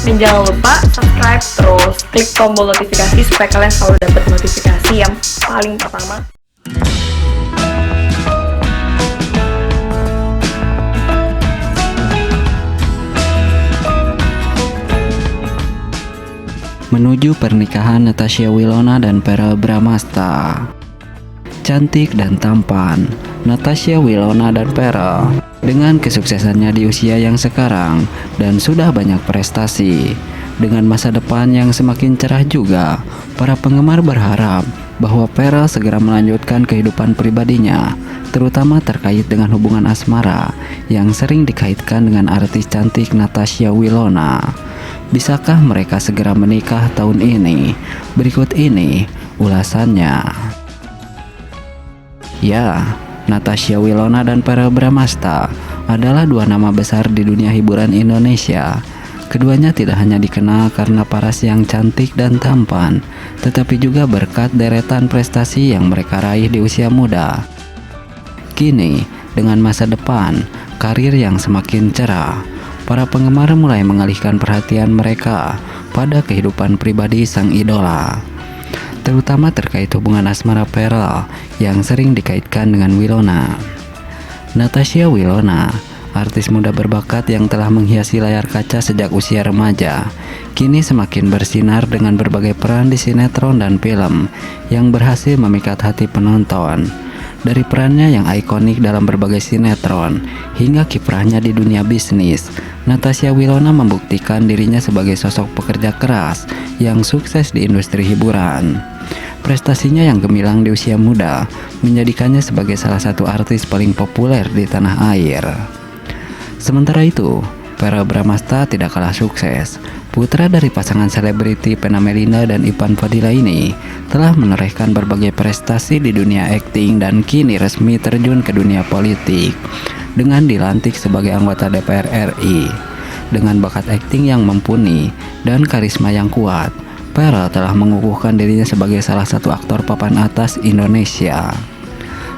Dan jangan lupa subscribe, terus klik tombol notifikasi supaya kalian selalu dapat notifikasi yang paling pertama. Menuju pernikahan Natasha Wilona dan Verrell Bramasta. Cantik dan tampan, Natasha Wilona dan Verrell dengan kesuksesannya di usia yang sekarang dan sudah banyak prestasi, dengan masa depan yang semakin cerah juga, para penggemar berharap bahwa Verrell segera melanjutkan kehidupan pribadinya, terutama terkait dengan hubungan asmara yang sering dikaitkan dengan artis cantik Natasha Wilona. Bisakah mereka segera menikah tahun ini? Berikut ini ulasannya. Ya, Natasha Wilona dan Verrell Bramasta adalah dua nama besar di dunia hiburan Indonesia. Keduanya tidak hanya dikenal karena paras yang cantik dan tampan, tetapi juga berkat deretan prestasi yang mereka raih di usia muda. Kini, dengan masa depan, karir yang semakin cerah, para penggemar mulai mengalihkan perhatian mereka pada kehidupan pribadi sang idola, terutama terkait hubungan asmara Verrell yang sering dikaitkan dengan Wilona. Natasha Wilona, artis muda berbakat yang telah menghiasi layar kaca sejak usia remaja, kini semakin bersinar dengan berbagai peran di sinetron dan film yang berhasil memikat hati penonton. Dari perannya yang ikonik dalam berbagai sinetron hingga kiprahnya di dunia bisnis, Natasha Wilona membuktikan dirinya sebagai sosok pekerja keras yang sukses di industri hiburan. Prestasinya yang gemilang di usia muda menjadikannya sebagai salah satu artis paling populer di tanah air. Sementara itu, Verrell Bramasta tidak kalah sukses. Putra dari pasangan selebriti Vena Melinda dan Ivan Fadila ini telah menorehkan berbagai prestasi di dunia akting dan kini resmi terjun ke dunia politik dengan dilantik sebagai anggota DPR RI. Dengan bakat akting yang mumpuni dan karisma yang kuat, Verrell telah mengukuhkan dirinya sebagai salah satu aktor papan atas Indonesia.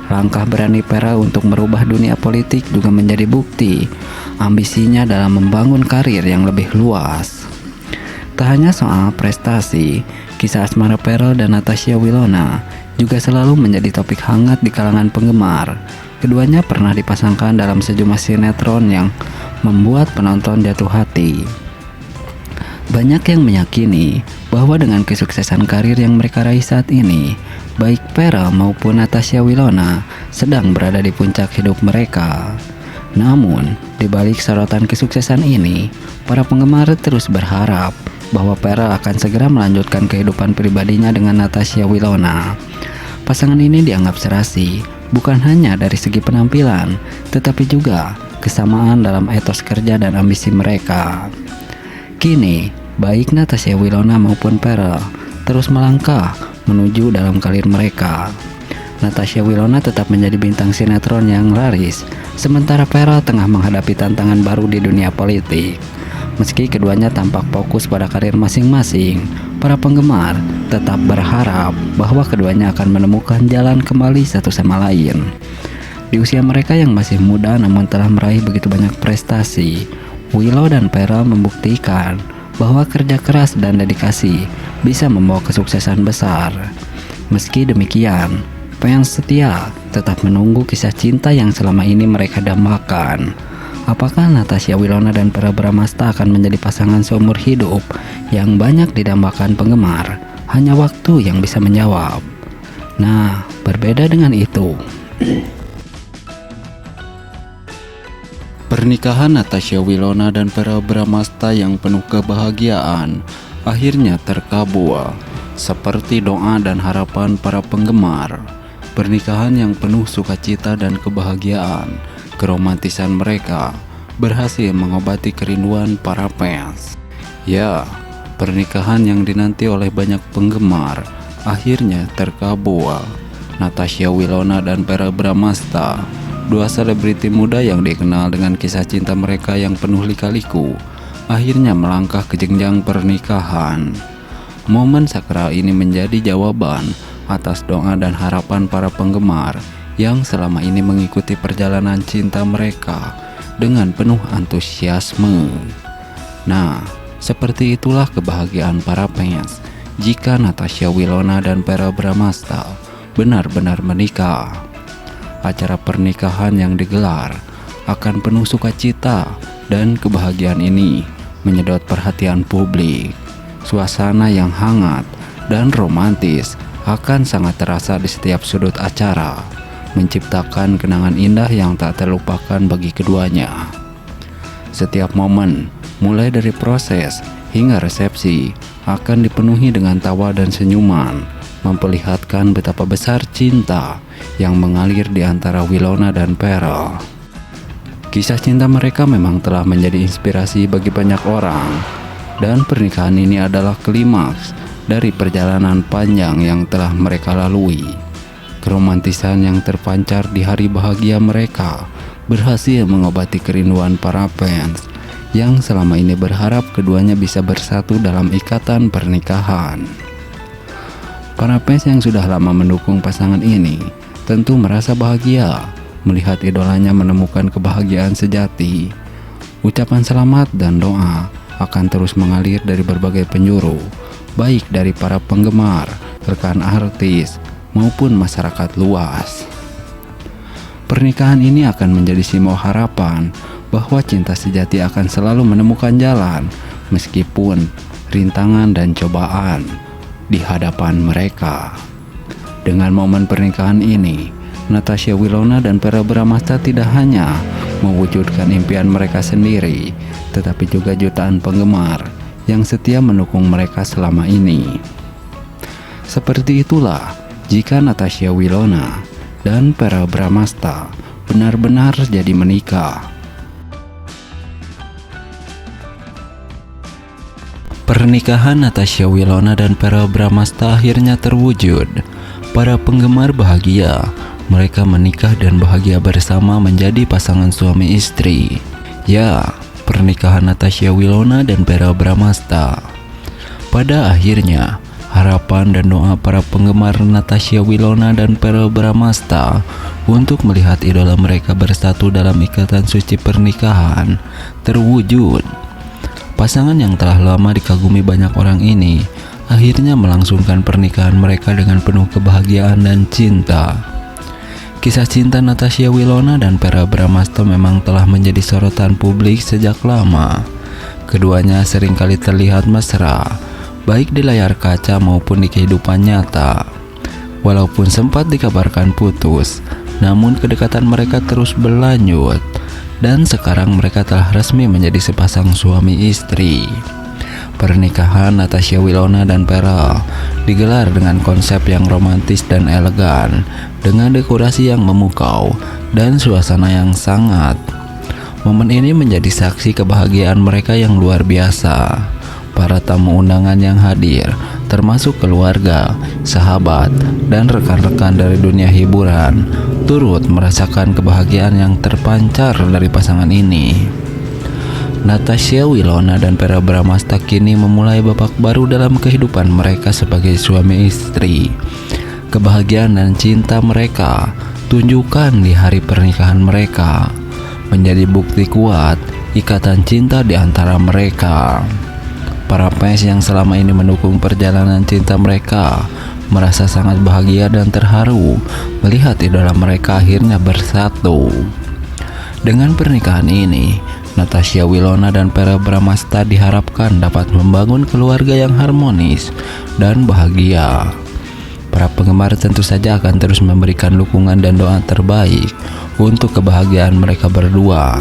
Langkah berani Verrell untuk merubah dunia politik juga menjadi bukti ambisinya dalam membangun karir yang lebih luas. Tak hanya soal prestasi, kisah asmara Verrell dan Natasha Wilona juga selalu menjadi topik hangat di kalangan penggemar. Keduanya pernah dipasangkan dalam sejumlah sinetron yang membuat penonton jatuh hati. Banyak yang meyakini bahwa dengan kesuksesan karir yang mereka raih saat ini, baik Verrell maupun Natasha Wilona sedang berada di puncak hidup mereka. Namun, di balik sorotan kesuksesan ini, para penggemar terus berharap bahwa Verrell akan segera melanjutkan kehidupan pribadinya dengan Natasha Wilona. Pasangan ini dianggap serasi, bukan hanya dari segi penampilan, tetapi juga kesamaan dalam etos kerja dan ambisi mereka. Kini, baik Natasha Wilona maupun Verrell terus melangkah menuju dalam karir mereka. Natasha Wilona tetap menjadi bintang sinetron yang laris, sementara Verrell tengah menghadapi tantangan baru di dunia politik. Meski keduanya tampak fokus pada karir masing-masing, para penggemar tetap berharap bahwa keduanya akan menemukan jalan kembali satu sama lain. Di usia mereka yang masih muda namun telah meraih begitu banyak prestasi, Willow dan Verrell membuktikan bahwa kerja keras dan dedikasi bisa membawa kesuksesan besar. Meski demikian, fans setia tetap menunggu kisah cinta yang selama ini mereka dambakan. Apakah Natasha Wilona dan Verrell Bramasta akan menjadi pasangan seumur hidup yang banyak didambakan penggemar? Hanya waktu yang bisa menjawab. Nah, berbeda dengan itu, pernikahan Natasha Wilona dan Verrell Bramasta yang penuh kebahagiaan akhirnya terkabul seperti doa dan harapan para penggemar. Pernikahan yang penuh sukacita dan kebahagiaan, keromantisan mereka berhasil mengobati kerinduan para fans. Ya, pernikahan yang dinanti oleh banyak penggemar akhirnya terkabul. Natasha Wilona dan Verrell Bramasta, dua selebriti muda yang dikenal dengan kisah cinta mereka yang penuh lika-liku, akhirnya melangkah ke jenjang pernikahan. Momen sakral ini menjadi jawaban atas doa dan harapan para penggemar yang selama ini mengikuti perjalanan cinta mereka dengan penuh antusiasme. Nah, Seperti itulah kebahagiaan para fans jika Natasha Wilona dan Verrell Bramasta benar-benar menikah. Acara pernikahan yang digelar akan penuh sukacita dan kebahagiaan ini menyedot perhatian publik. Suasana yang hangat dan romantis akan sangat terasa di setiap sudut acara, menciptakan kenangan indah yang tak terlupakan bagi keduanya. Setiap momen, mulai dari proses hingga resepsi, akan dipenuhi dengan tawa dan senyuman, memperlihatkan betapa besar cinta yang mengalir di antara Wilona dan Verrell. Kisah cinta mereka memang telah menjadi inspirasi bagi banyak orang, dan pernikahan ini adalah klimaks dari perjalanan panjang yang telah mereka lalui. Keromantisan yang terpancar di hari bahagia mereka berhasil mengobati kerinduan para fans yang selama ini berharap keduanya bisa bersatu dalam ikatan pernikahan. Para fans yang sudah lama mendukung pasangan ini tentu merasa bahagia melihat idolanya menemukan kebahagiaan sejati. Ucapan selamat dan doa akan terus mengalir dari berbagai penjuru, baik dari para penggemar, rekan artis, maupun masyarakat luas. Pernikahan ini akan menjadi simbol harapan bahwa cinta sejati akan selalu menemukan jalan meskipun rintangan dan cobaan di hadapan mereka. Dengan momen pernikahan ini, Natasha Wilona dan Verrell Bramasta tidak hanya mewujudkan impian mereka sendiri, tetapi juga jutaan penggemar yang setia mendukung mereka selama ini. Seperti itulah jika Natasha Wilona dan Verrell Bramasta benar-benar jadi menikah. Pernikahan Natasha Wilona dan Verrell Bramasta akhirnya terwujud. Para penggemar bahagia, mereka menikah dan bahagia bersama menjadi pasangan suami istri. Ya, pernikahan Natasha Wilona dan Verrell Bramasta. Pada akhirnya, harapan dan doa para penggemar Natasha Wilona dan Verrell Bramasta untuk melihat idola mereka bersatu dalam ikatan suci pernikahan terwujud. Pasangan yang telah lama dikagumi banyak orang ini akhirnya melangsungkan pernikahan mereka dengan penuh kebahagiaan dan cinta. Kisah cinta Natasha Wilona dan Verrell Bramasta memang telah menjadi sorotan publik sejak lama. Keduanya seringkali terlihat mesra, baik di layar kaca maupun di kehidupan nyata. Walaupun sempat dikabarkan putus, namun kedekatan mereka terus berlanjut, dan sekarang mereka telah resmi menjadi sepasang suami istri. Pernikahan Natasha Wilona dan Verrell digelar dengan konsep yang romantis dan elegan, dengan dekorasi yang memukau dan suasana yang sangat. Momen ini menjadi saksi kebahagiaan mereka yang luar biasa. Para tamu undangan yang hadir, termasuk keluarga, sahabat, dan rekan-rekan dari dunia hiburan, turut merasakan kebahagiaan yang terpancar dari pasangan ini. Natasha Wilona dan Verrell Bramasta kini memulai babak baru dalam kehidupan mereka sebagai suami istri. Kebahagiaan dan cinta mereka tunjukkan di hari pernikahan mereka, menjadi bukti kuat ikatan cinta di antara mereka. Para fans yang selama ini mendukung perjalanan cinta mereka merasa sangat bahagia dan terharu melihat idola mereka akhirnya bersatu. Dengan pernikahan ini, Natasha Wilona dan Verrell Bramasta diharapkan dapat membangun keluarga yang harmonis dan bahagia. Para penggemar tentu saja akan terus memberikan dukungan dan doa terbaik untuk kebahagiaan mereka berdua.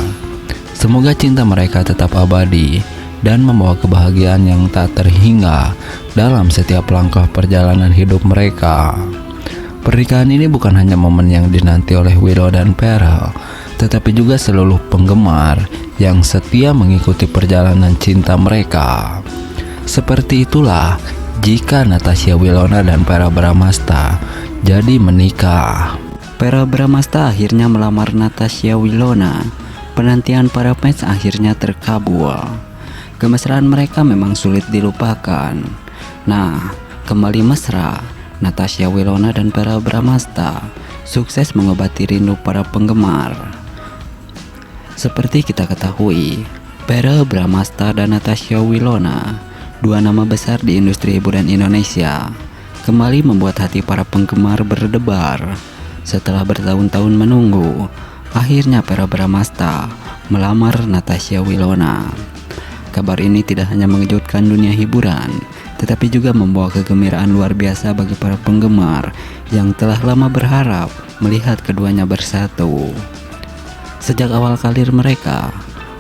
Semoga cinta mereka tetap abadi dan membawa kebahagiaan yang tak terhingga dalam setiap langkah perjalanan hidup mereka. Pernikahan ini bukan hanya momen yang dinanti oleh Wilona dan Verrell, tetapi juga seluruh penggemar yang setia mengikuti perjalanan cinta mereka. Seperti itulah jika Natasha Wilona dan Verrell Bramasta jadi menikah. Verrell Bramasta akhirnya melamar Natasha Wilona. Penantian para fans akhirnya terkabul. Kemesraan mereka memang sulit dilupakan. Nah, kembali mesra, Natasha Wilona dan Verrell Bramasta sukses mengobati rindu para penggemar. Seperti kita ketahui, Verrell Bramasta dan Natasha Wilona, dua nama besar di industri hiburan Indonesia, kembali membuat hati para penggemar berdebar. Setelah bertahun-tahun menunggu, akhirnya Verrell Bramasta melamar Natasha Wilona. Kabar ini tidak hanya mengejutkan dunia hiburan, tetapi juga membawa kegembiraan luar biasa bagi para penggemar yang telah lama berharap melihat keduanya bersatu. Sejak awal karir mereka,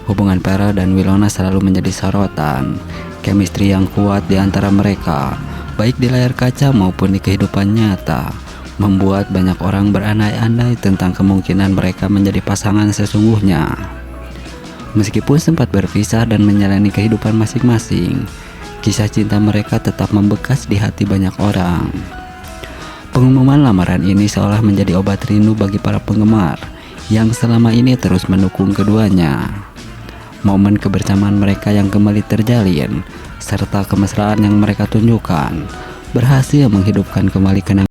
hubungan Verrell dan Wilona selalu menjadi sorotan. Chemistry yang kuat di antara mereka, baik di layar kaca maupun di kehidupan nyata, membuat banyak orang berandai-andai tentang kemungkinan mereka menjadi pasangan sesungguhnya. Meskipun sempat berpisah dan menjalani kehidupan masing-masing, kisah cinta mereka tetap membekas di hati banyak orang. Pengumuman lamaran ini seolah menjadi obat rindu bagi para penggemar yang selama ini terus mendukung keduanya. Momen kebersamaan mereka yang kembali terjalin, serta kemesraan yang mereka tunjukkan, berhasil menghidupkan kembali kenangan